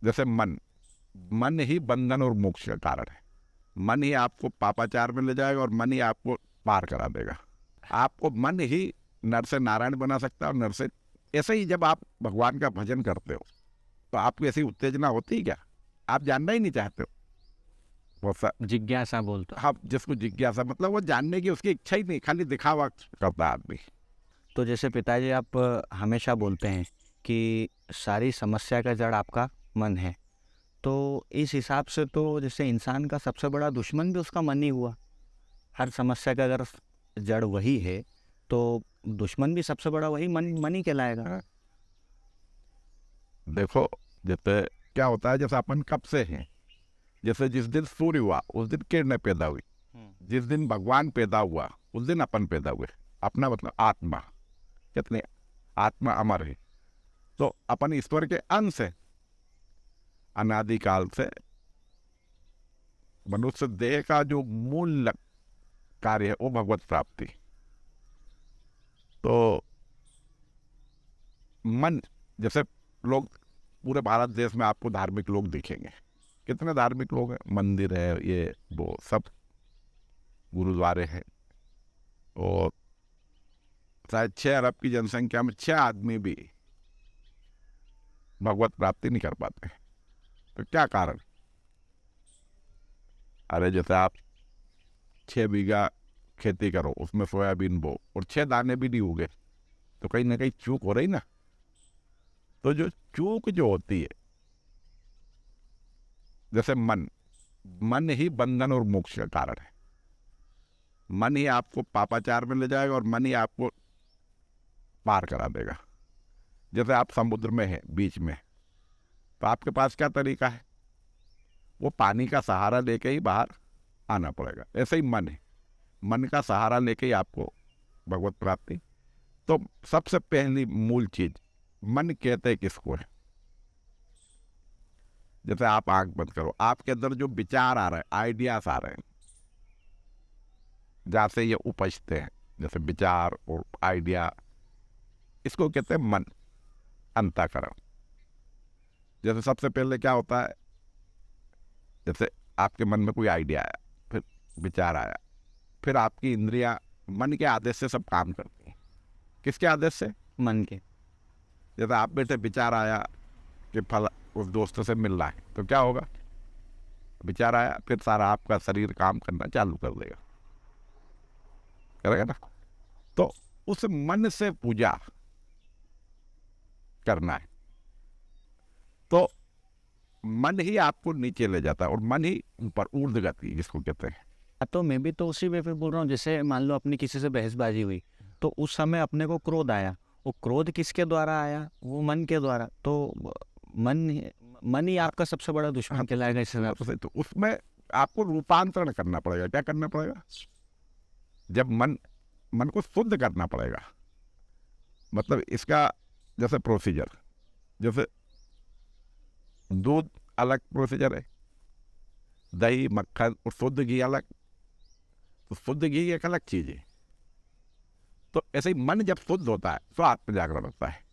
जैसे मन, मन ही बंधन और मोक्ष का कारण है। मन ही आपको पापाचार में ले जाएगा और मन ही आपको पार करा देगा। आपको मन ही नर से नारायण बना सकता है और नर से, ऐसे ही जब आप भगवान का भजन करते हो तो आपको ऐसी उत्तेजना होती है क्या? आप जानना ही नहीं चाहते हो। बहुत सा जिज्ञासा बोलते हो। हाँ, जिसको जिज्ञासा मतलब वो जानने की उसकी इच्छा ही नहीं, खाली दिखावा करता है आदमी। तो जैसे पिताजी आप हमेशा बोलते हैं कि सारी समस्या का जड़ आपका मन है, तो इस हिसाब से तो जैसे इंसान का सबसे बड़ा दुश्मन भी उसका मन ही हुआ। हर समस्या का अगर जड़ वही है तो दुश्मन भी सबसे बड़ा वही मन ही कहलाएगा। हाँ। देखो, जैसे क्या होता है, जैसे अपन कब से हैं, जैसे जिस दिन सूर्य हुआ उस दिन किरणें पैदा हुई, जिस दिन भगवान पैदा हुआ उस दिन अपन पैदा हुए। अपना मतलब आत्मा, कितने आत्मा अमर है, तो अपन ईश्वर के अंश है। अनादिकाल से मनुष्य देह का जो मूल कार्य है वो भगवत प्राप्ति। तो मन, जैसे लोग पूरे भारत देश में आपको धार्मिक लोग दिखेंगे, कितने धार्मिक लोग हैं, मंदिर है, ये वो सब गुरुद्वारे हैं, और शायद 6 अरब की जनसंख्या में 6 आदमी भी भगवत प्राप्ति नहीं कर पाते। तो क्या कारण? अरे जैसे आप 6 बीघा खेती करो, उसमें सोयाबीन बो और 6 दाने भी नहीं उगे, तो कहीं ना कहीं चूक हो रही ना। तो जो चूक जो होती है, जैसे मन, मन ही बंधन और मोक्ष का कारण है। मन ही आपको पापाचार में ले जाएगा और मन ही आपको पार करा देगा। जैसे आप समुद्र में हैं बीच में, तो आपके पास क्या तरीका है? वो पानी का सहारा लेके ही बाहर आना पड़ेगा। ऐसे ही मन है, मन का सहारा लेके ही आपको भगवत प्राप्ति। तो सबसे पहली मूल चीज, मन कहते किसको है? जैसे आप आंख बंद करो, आपके अंदर जो विचार आ रहे हैं, आइडियाज आ रहे हैं, जहां से ये उपजते हैं, जैसे विचार और आइडिया, इसको कहते हैं मन, अंतःकरण। जैसे सबसे पहले क्या होता है, जैसे आपके मन में कोई आइडिया आया, फिर विचार आया, फिर आपकी इंद्रियां मन के आदेश से सब काम करती हैं। किसके आदेश से? मन के। जैसे आप बैठे, विचार आया कि फल उस दोस्त से मिल रहा है, तो क्या होगा? विचार आया, फिर सारा आपका शरीर काम करना चालू कर देगा, करेगा ना। तो उस मन से पूजा करना है। तो मन ही आपको नीचे ले जाता है और मन ही ऊपर, ऊर्ध्व गति जिसको कहते हैं। तो मैं भी तो उसी वे पे बोल रहा हूँ, जैसे मान लो अपनी किसी से बहसबाजी हुई तो उस समय अपने को क्रोध आया, वो क्रोध किसके द्वारा आया? वो मन के द्वारा। तो मन ही आपका सबसे बड़ा दुश्मन कहलाएगा इस हिसाब से। तो उसमें आपको रूपांतरण करना पड़ेगा। क्या करना पड़ेगा? जब मन को शुद्ध करना पड़ेगा। मतलब इसका जैसे प्रोसीजर, जैसे दूध अलग प्रोसीजर है, दही मक्खन और शुद्ध घी अलग। तो शुद्ध घी एक अलग चीज है। तो ऐसे ही मन जब शुद्ध होता है तो आत्म जागरण होता है।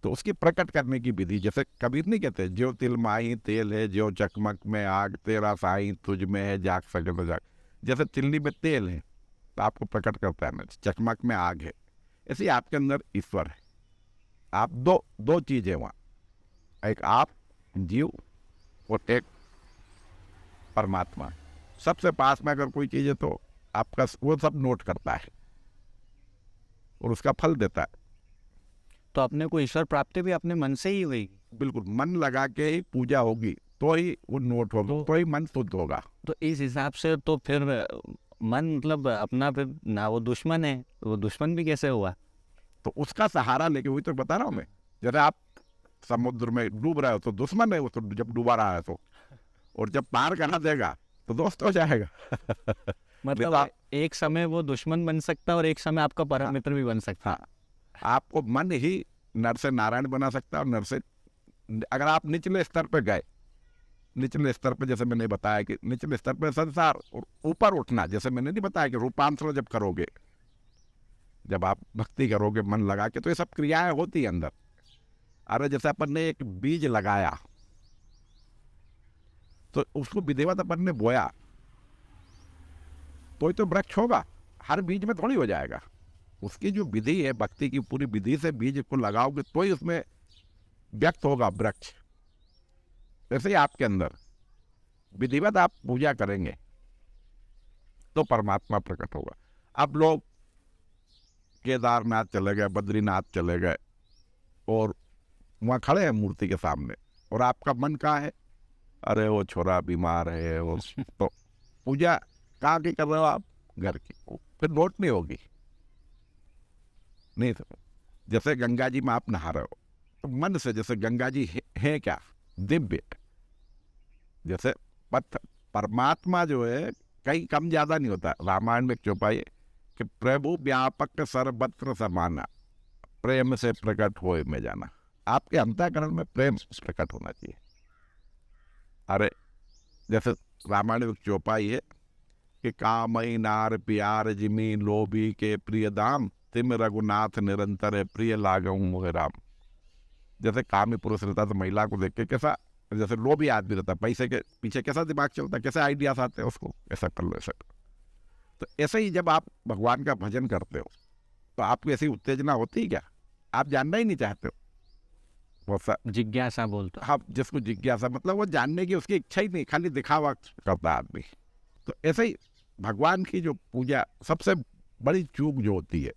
तो उसकी प्रकट करने की विधि, जैसे कबीर नहीं कहते, ज्यो तिल माही तेल है, ज्यो चकमक में आग, तेरा साईं तुझ में है, जाग सके तो जाग। जैसे तिल्ली में तेल है तो आपको प्रकट करता है, चकमक में आग है, ऐसे ही आपके अंदर ईश्वर है। आप दो चीज है वहां, एक आप जीव और एक परमात्मा। सबसे पास में अगर कोई चीज है तो आपका वो सब नोट करता है और उसका फल देता है। तो अपने को ईश्वर प्राप्ति भी अपने मन से ही हुई। बिल्कुल, मन लगा के ही पूजा होगी तो ही वो नोट होगा, तो ही मन शुद्ध होगा। तो इस हिसाब से तो फिर मन मतलब अपना फिर ना वो दुश्मन है, वो दुश्मन भी कैसे हुआ? तो उसका सहारा लेके, वही तो बता रहा हूँ मैं। जैसे आप समुद्र में डूब रहे हो तो दुश्मन है वो, तो जब डूबा रहा है तो, और जब पार करा देगा तो दोस्त हो जाएगा। मतलब एक समय वो दुश्मन बन सकता है और एक समय आपका परम मित्र भी बन सकता है। हाँ, आपको मन ही नर से नारायण बना सकता है और नर से, अगर आप निचले स्तर पे गए, निचले स्तर पे जैसे मैंने बताया कि निचले स्तर पे संसार, और ऊपर उठना, जैसे मैंने नहीं बताया कि रूपांतरण जब करोगे, जब आप भक्ति करोगे मन लगा के, तो ये सब क्रियाएं होती है अंदर। अरे जैसे अपन ने एक बीज लगाया तो उसको विधिवत अपन ने बोया तो ही तो वृक्ष होगा, हर बीज में थोड़ी हो जाएगा। उसकी जो विधि है, भक्ति की पूरी विधि से बीज को लगाओगे तो ही उसमें व्यक्त होगा वृक्ष। जैसे ही आपके अंदर विधिवत आप पूजा करेंगे तो परमात्मा प्रकट होगा। अब लोग केदारनाथ चले गए, बद्रीनाथ चले गए और वहाँ खड़े हैं मूर्ति के सामने, और आपका मन कहाँ है? अरे वो छोरा बीमार है, वो तो पूजा कहाँ की कर रहे हो आप? घर की। फिर नोट नहीं होगी। नहीं तो जैसे गंगा जी में आप नहा रहे हो तो मन से, जैसे गंगा जी है क्या? दिव्य। जैसे परमात्मा जो है कहीं कम ज्यादा नहीं होता। रामायण में चौपाई है कि प्रभु व्यापक सर्वत्र समाना, प्रेम से प्रकट होए में जाना। आपके अंतःकरण में प्रेम प्रकट होना चाहिए। अरे जैसे रामायण में चौपाई है कि कामई नार प्यार जिमी लोभी के प्रिय दाम, तिम रघुनाथ निरंतर है प्रिय लागऊ मोह राम। जैसे कामी पुरुष रहता तो महिला को देख के कैसा, जैसे लोभी आदमी रहता पैसे के पीछे कैसा दिमाग चलता, कैसे आइडियाज आते हैं उसको, ऐसा कर लो ऐसा करो। तो ऐसे ही जब आप भगवान का भजन करते हो तो आपको ऐसी उत्तेजना होती है क्या? आप जानना ही नहीं चाहते हो। बहुत सा जिज्ञासा बोलते हो। हाँ, जिसको जिज्ञासा मतलब वो जानने की उसकी इच्छा ही नहीं, खाली दिखावा करता है आदमी। तो ऐसे ही भगवान की जो पूजा, सबसे बड़ी चूक जो होती है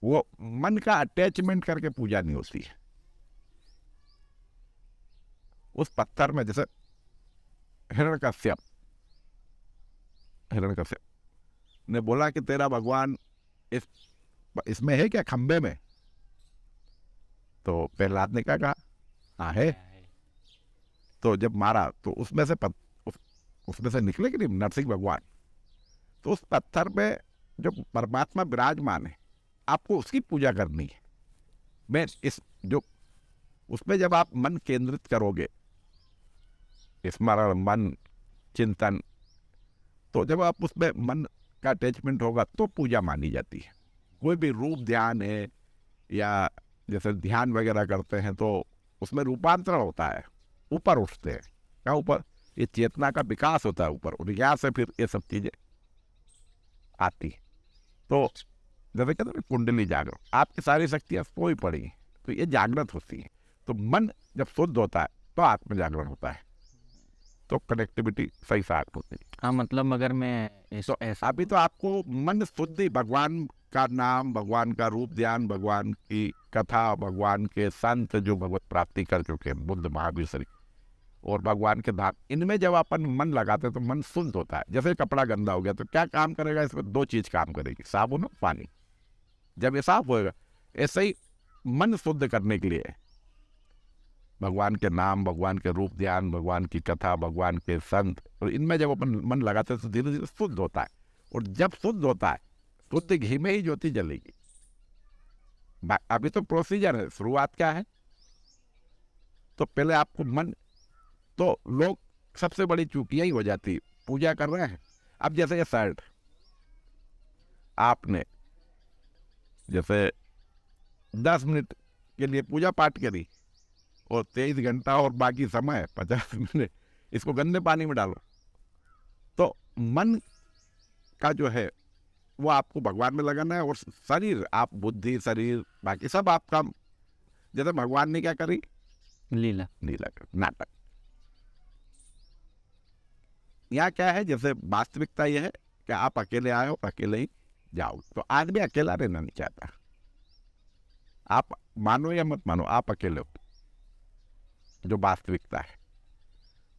वो मन का अटैचमेंट करके पूजा नहीं होती है। उस पत्थर में जैसे हिरण्यकश्यप ने बोला कि तेरा भगवान इसमें है क्या, खंबे में? तो प्रहलाद ने क्या कहा? हाँ है। तो जब मारा तो उसमें से निकले कि नहीं नरसिंह भगवान। तो उस पत्थर पे जो परमात्मा विराजमान है, आपको उसकी पूजा करनी है। मैं इस जो उसमें जब आप मन केंद्रित करोगे, स्मरण, मन, चिंतन, तो जब आप उसमें मन का अटैचमेंट होगा तो पूजा मानी जाती है। कोई भी रूप ध्यान है या जैसे ध्यान वगैरह करते हैं तो उसमें रूपांतरण होता है, ऊपर उठते हैं। क्या ऊपर? ये चेतना का विकास होता है ऊपर, और यहाँ से फिर ये सब चीजें आती है। तो जैसे कहते हैं कुंडली जागरण, आपकी सारी शक्तियाँ सोई पड़ी हैं तो ये जागृत होती है। तो मन जब शुद्ध होता है तो आत्म जागरण होता है, तो कनेक्टिविटी सही साथ होती है। हाँ, मतलब अगर मैं तो अभी तो आपको मन शुद्धि, भगवान का नाम, भगवान का रूप ध्यान, भगवान की कथा, भगवान के संत जो भगवत प्राप्ति कर चुके हैं, बुद्ध, महावीर, श्री, और भगवान के धाम, इनमें जब अपन मन लगाते हैं तो मन शुद्ध होता है। जैसे कपड़ा गंदा हो गया तो क्या काम करेगा? इसमें दो चीज काम करेगी, साबुन और पानी। जब ये साफ होएगा, ऐसे ही मन शुद्ध करने के लिए भगवान के नाम, भगवान के रूप ध्यान, भगवान की कथा, भगवान के संत, और इनमें जब अपन मन लगाते हैं तो धीरे धीरे शुद्ध होता है। और जब शुद्ध होता है, शुद्ध घी में ही ज्योति जलेगी। अभी तो प्रोसीजर है, शुरुआत क्या है? तो पहले आपको मन, तो लोग सबसे बड़ी चूक यही हो जाती, पूजा कर रहे हैं। अब जैसे ये शर्ट आपने जैसे 10 मिनट के लिए पूजा पाठ करी और 23 घंटा और बाकी समय 50 मिनट इसको गंदे पानी में डालो, तो मन का जो है वो आपको भगवान में लगाना है। और शरीर, आप बुद्धि, शरीर, बाकी सब आपका, जैसे भगवान ने क्या करी? लीला कर, नाटक। यहाँ क्या है? जैसे वास्तविकता यह है कि आप अकेले आए हो, अकेले ही जाओ। तो आदमी अकेला रहना नहीं चाहता। आप मानो या मत मानो, आप अकेले हो, जो वास्तविकता है।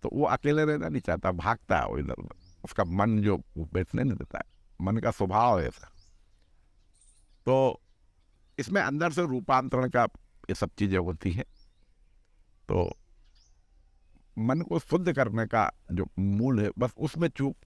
तो वो अकेले रहना नहीं चाहता, भागता है वो इधर उधर। उसका मन जो बैठने नहीं देता है, मन का स्वभाव है ऐसा। तो इसमें अंदर से रूपांतरण का ये सब चीजें होती हैं। तो मन को शुद्ध करने का जो मूल है, बस उसमें चूक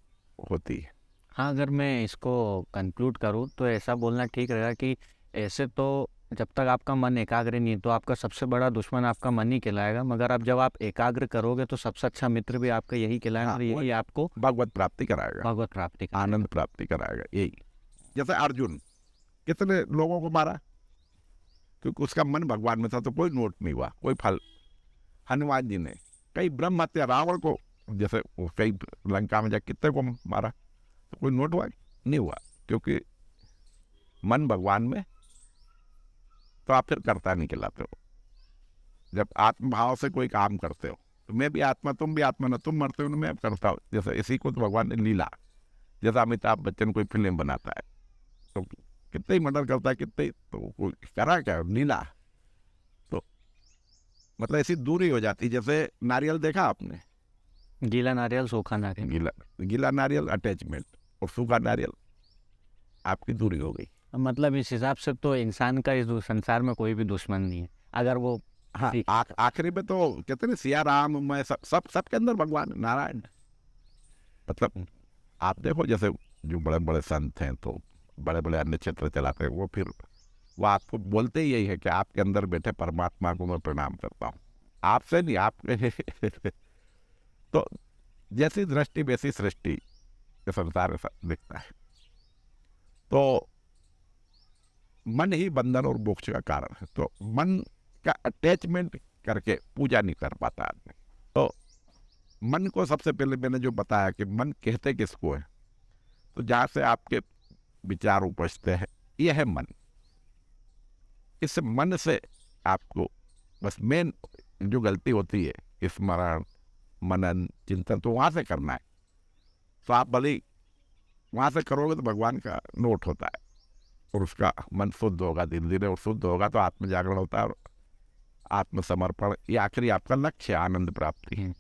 होती है। हाँ, अगर मैं इसको कंक्लूड करूँ तो ऐसा बोलना ठीक रहेगा कि ऐसे तो जब तक आपका मन एकाग्र नहीं है तो आपका सबसे बड़ा दुश्मन आपका मन ही कहलाएगा, मगर अब जब आप एकाग्र करोगे तो सबसे अच्छा मित्र भी आपका यही कहलाएगा। और यही आपको भगवत प्राप्ति कराएगा, भगवत प्राप्ति कराएगा, आनंद प्राप्ति कराएगा। यही जैसे अर्जुन कितने लोगों को मारा? क्योंकि उसका मन भगवान में था, तो कोई नोट नहीं हुआ, कोई फल। हनुमान जी ने कई ब्रह्म हत्या, रावण को जैसे वो कई लंका में जाकर कितने को मारा, तो कोई नोट हुआ नहीं हुआ, क्योंकि मन भगवान में। तो आप फिर कर्ता नहीं कहलाते हो। जब आत्मभाव से कोई काम करते हो, तो मैं भी आत्मा, तुम भी आत्मा, ना तुम मरते हो ना मैं करता हूँ। जैसे इसी को तो भगवान ने लीला, जैसा अमिताभ बच्चन कोई फिल्म बनाता है तो कितने ही मर्डर करता है, कितने ही, तो कोई करा क्या, लीला। तो मतलब ऐसी दूरी हो जाती। जैसे नारियल देखा आपने, गीला नारियल सूखा नारियल। गीला गीला नारियल अटैचमेंट, और सूखा नारियल आपकी दूरी हो गई। मतलब इस हिसाब से तो इंसान का इस संसार में कोई भी दुश्मन नहीं है, अगर वो हाँ, आखिरी में तो कहते हैं सिया राम, मैं सबके अंदर भगवान नारायण। मतलब आप देखो, जैसे जो बड़े बड़े संत हैं, तो बड़े बड़े अन्य क्षेत्र चलाते हैं, वो फिर वो आपको बोलते ही यही है कि आपके अंदर बैठे परमात्मा को मैं प्रणाम करता हूँ, आपसे नहीं, आप तो जैसी दृष्टि वैसी सृष्टि, ये संसार ऐसा दिखता है। तो मन ही बंधन और मोक्ष का कारण है। तो मन का अटैचमेंट करके पूजा नहीं कर पाता आदमी। तो मन को सबसे पहले मैंने जो बताया कि मन कहते किसको है, तो जहाँ से आपके विचार उपजते हैं, यह है मन। इस मन से आपको बस मेन जो गलती होती है, स्मरण, मनन, चिंतन, तो वहाँ से करना है। तो आप भले वहाँ से करोगे तो भगवान का नोट होता है, और उसका मन शुद्ध होगा धीरे धीरे, और शुद्ध होगा तो आत्म जागरण होता है, और आत्मसमर्पण, ये आखिरी आपका लक्ष्य है, आनंद प्राप्ति।